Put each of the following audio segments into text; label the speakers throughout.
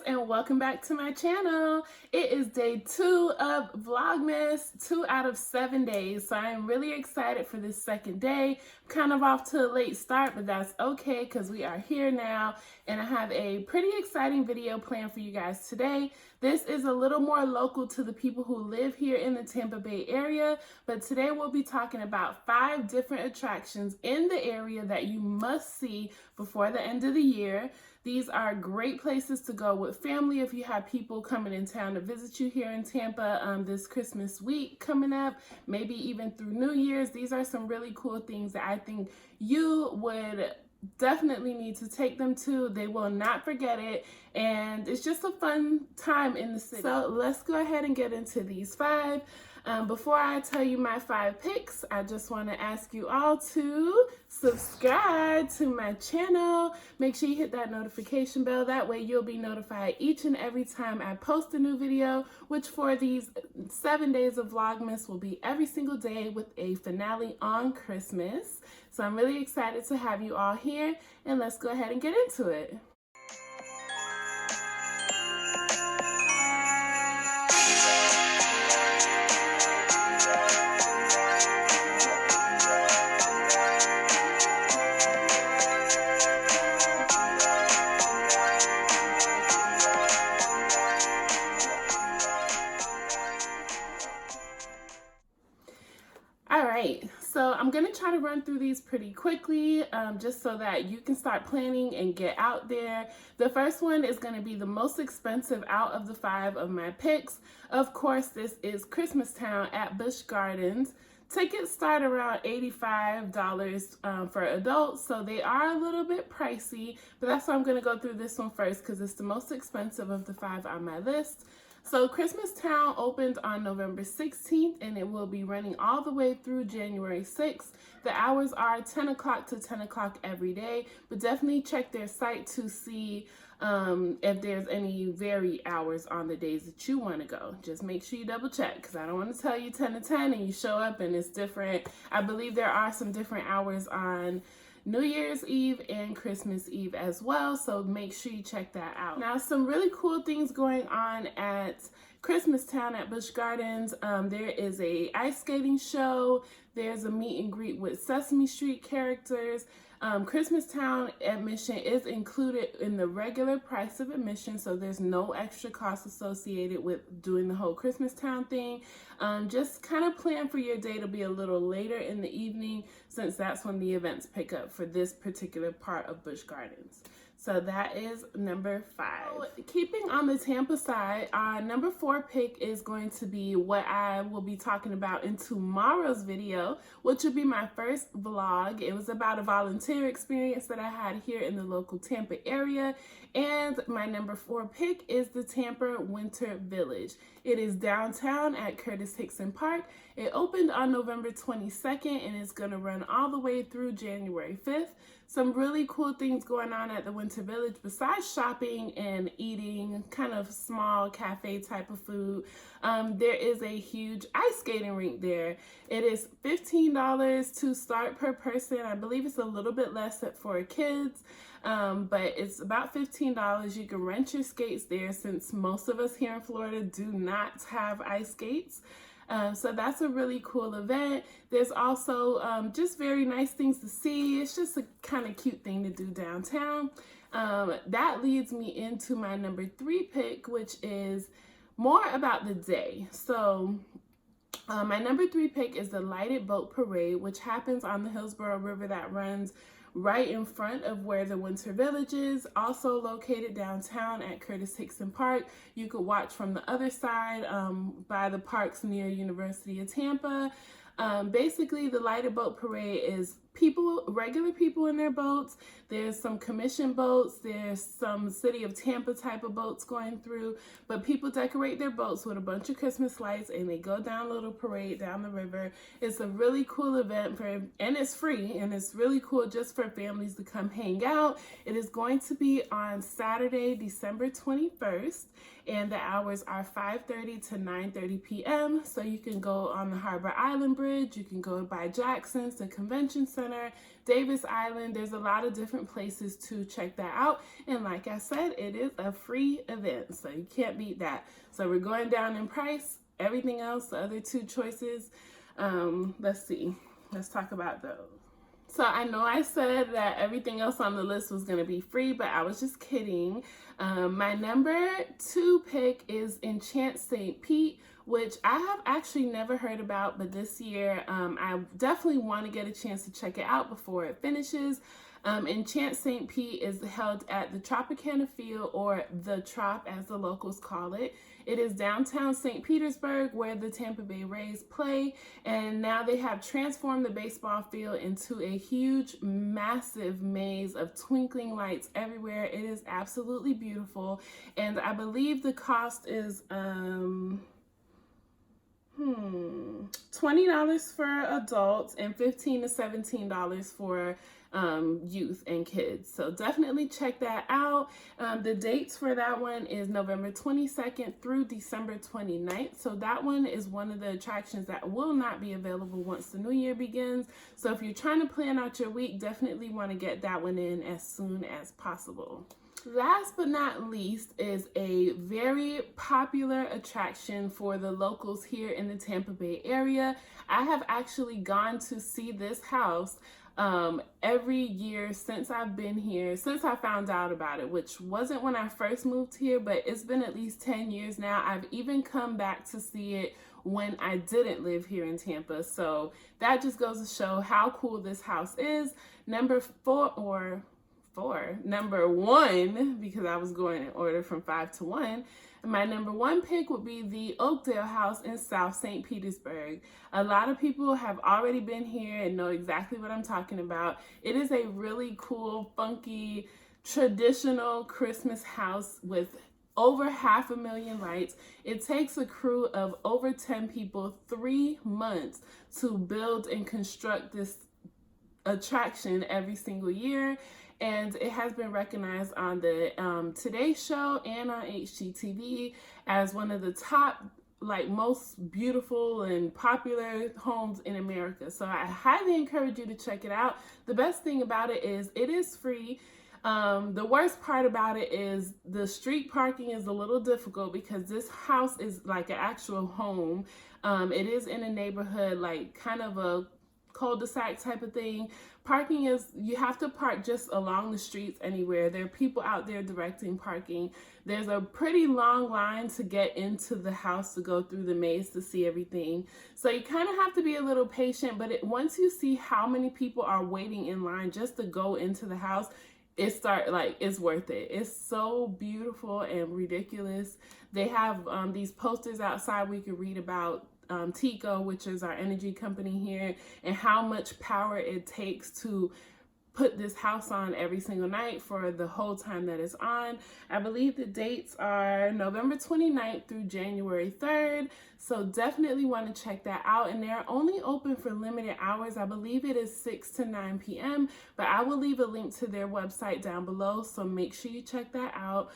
Speaker 1: and welcome back to my channel. It is day 2 of Vlogmas, 2 out of 7 days. So I am really excited for this second day. Kind of off to a late start, but that's okay because we are here now and I have a pretty exciting video planned for you guys today. This is a little more local to the people who live here in the Tampa Bay area, but today we'll be talking about 5 different attractions in the area that you must see before the end of the year. These are great places to go with family if you have people coming in town to visit you here in Tampa this Christmas week coming up, maybe even through New Year's. These are some really cool things that I think you would definitely need to take them to. They will not forget it, and it's just a fun time in the city. So let's go ahead and get into these 5. Before I tell you my 5 picks, I just want to ask you all to subscribe to my channel. Make sure you hit that notification bell. That way you'll be notified each and every time I post a new video, which for these 7 days of Vlogmas will be every single day with a finale on Christmas. So I'm really excited to have you all here, and let's go ahead and get into it. Alright, so I'm going to try to run through these pretty quickly just so that you can start planning and get out there. The first one is going to be the most expensive out of the 5 of my picks. Of course, this is Christmastown at Busch Gardens. Tickets start around $85 for adults, so they are a little bit pricey, but that's why I'm going to go through this one first because it's the most expensive of the 5 on my list. So Christmastown opened on November 16th and it will be running all the way through January 6th. The hours are 10 o'clock to 10 o'clock every day, but definitely check their site to see if there's any vary hours on the days that you want to go. Just make sure you double check because I don't want to tell you 10 to 10 and you show up and it's different. I believe there are some different hours on New Year's Eve and Christmas Eve as well, so make sure you check that out. Now, some really cool things going on at Christmastown at Busch Gardens. There is a ice skating show. There's a meet and greet with Sesame Street characters. Christmastown admission is included in the regular price of admission, so there's no extra cost associated with doing the whole Christmastown thing. Just kind of plan for your day to be a little later in the evening since that's when the events pick up for this particular part of Busch Gardens. So that is number 5. Keeping on the Tampa side, our number 4 pick is going to be what I will be talking about in tomorrow's video, which will be my first vlog. It was about a volunteer experience that I had here in the local Tampa area. And my number 4 pick is the Tampa Winter Village. It is downtown at Curtis Hickson Park. It opened on November 22nd and it's going to run all the way through January 5th. Some really cool things going on at the Winter Village besides shopping and eating kind of small cafe type of food. There is a huge ice skating rink there. It is $15 to start per person. I believe it's a little bit less for kids, but it's about $15. You can rent your skates there since most of us here in Florida do not have ice skates. So that's a really cool event. There's also just very nice things to see. It's just a kind of cute thing to do downtown. That leads me into my number 3 pick, which is more about the day. So my number 3 pick is the Lighted Boat Parade, which happens on the Hillsborough River that runs right in front of where the Winter Village is, also located downtown at Curtis Hickson Park. You could watch from the other side by the parks near University of Tampa. Basically, the Lighted Boat Parade is people, regular people in their boats. There's some commission boats. There's some City of Tampa type of boats going through, but people decorate their boats with a bunch of Christmas lights and they go down a little parade down the river. It's a really cool event and it's free, and it's really cool just for families to come hang out. It is going to be on Saturday, December 21st, and the hours are 5:30 to 9:30 p.m. So you can go on the Harbor Island Bridge, you can go by Jackson's, the convention center, Center, Davis Island. There's a lot of different places to check that out. And like I said, it is a free event, so you can't beat that. So we're going down in price. Everything else, the other two choices, let's see. Let's talk about those. So I know I said that everything else on the list was going to be free, but I was just kidding. My number 2 pick is Enchant St Pete, which I have actually never heard about, but this year I definitely want to get a chance to check it out before it finishes. Enchant St Pete is held at the Tropicana Field, or the Trop as the locals call it. It is downtown St. Petersburg, where the Tampa Bay Rays play, and now they have transformed the baseball field into a huge, massive maze of twinkling lights everywhere. It is absolutely beautiful, and I believe the cost is $20 for adults and $15 to $17 for youth and kids. So definitely check that out. The dates for that one is November 22nd through December 29th. So that one is one of the attractions that will not be available once the new year begins. So if you're trying to plan out your week, definitely want to get that one in as soon as possible. Last but not least is a very popular attraction for the locals here in the Tampa Bay area. I have actually gone to see this house every year since I've been here, since I found out about it, which wasn't when I first moved here, but it's been at least 10 years now. I've even come back to see it when I didn't live here in Tampa. So that just goes to show how cool this house is. Number 1, because I was going in order from 5 to 1. My number 1 pick would be the Oakdale House in South St. Petersburg. A lot of people have already been here and know exactly what I'm talking about. It is a really cool, funky, traditional Christmas house with over 500,000 lights. It takes a crew of over 10 people 3 months to build and construct this attraction every single year. And it has been recognized on the Today Show and on HGTV as one of the top, most beautiful and popular homes in America. So I highly encourage you to check it out. The best thing about it is free. The worst part about it is the street parking is a little difficult because this house is like an actual home. It is in a neighborhood, kind of a cul-de-sac type of thing. Parking is, you have to park just along the streets anywhere. There are people out there directing parking. There's a pretty long line to get into the house to go through the maze to see everything. So you kind of have to be a little patient, but once you see how many people are waiting in line just to go into the house, it's worth it. It's so beautiful and ridiculous. They have these posters outside we could read about Tico, which is our energy company here, and how much power it takes to put this house on every single night for the whole time that it's on. I believe the dates are November 29th through January 3rd. So definitely want to check that out. And they're only open for limited hours. I believe it is 6 to 9 p.m. But I will leave a link to their website down below. So make sure you check that out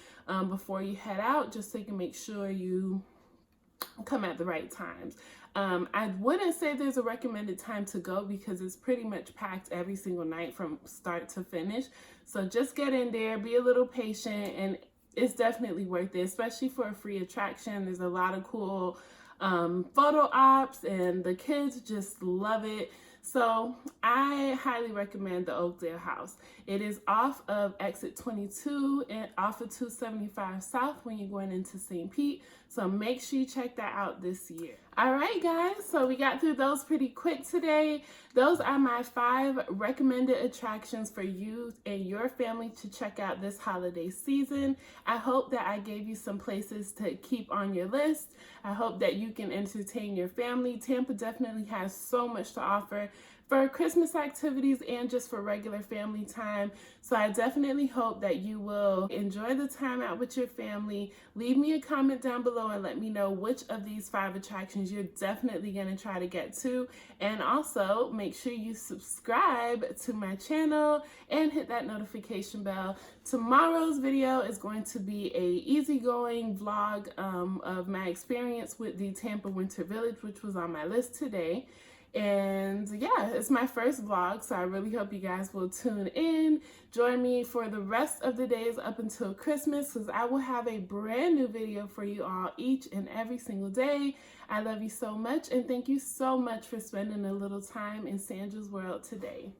Speaker 1: before you head out, just so you can make sure you come at the right times. I wouldn't say there's a recommended time to go because it's pretty much packed every single night from start to finish. So just get in there, be a little patient, and it's definitely worth it, especially for a free attraction. There's a lot of cool photo ops, and the kids just love it. So I highly recommend the Oakdale House. It is off of exit 22 and off of 275 South when you're going into St. Pete. So make sure you check that out this year. All right, guys, so we got through those pretty quick today. Those are my 5 recommended attractions for you and your family to check out this holiday season. I hope that I gave you some places to keep on your list. I hope that you can entertain your family. Tampa definitely has so much to offer for Christmas activities and just for regular family time. So I definitely hope that you will enjoy the time out with your family. Leave me a comment down below and let me know which of these 5 attractions you're definitely going to try to get to. And also make sure you subscribe to my channel and hit that notification bell. Tomorrow's video is going to be a easygoing vlog of my experience with the Tampa Winter Village, which was on my list today. And yeah, it's my first vlog, so I really hope you guys will tune in. Join me for the rest of the days up until Christmas, because I will have a brand new video for you all each and every single day. I love you so much, and thank you so much for spending a little time in Sandra's world today.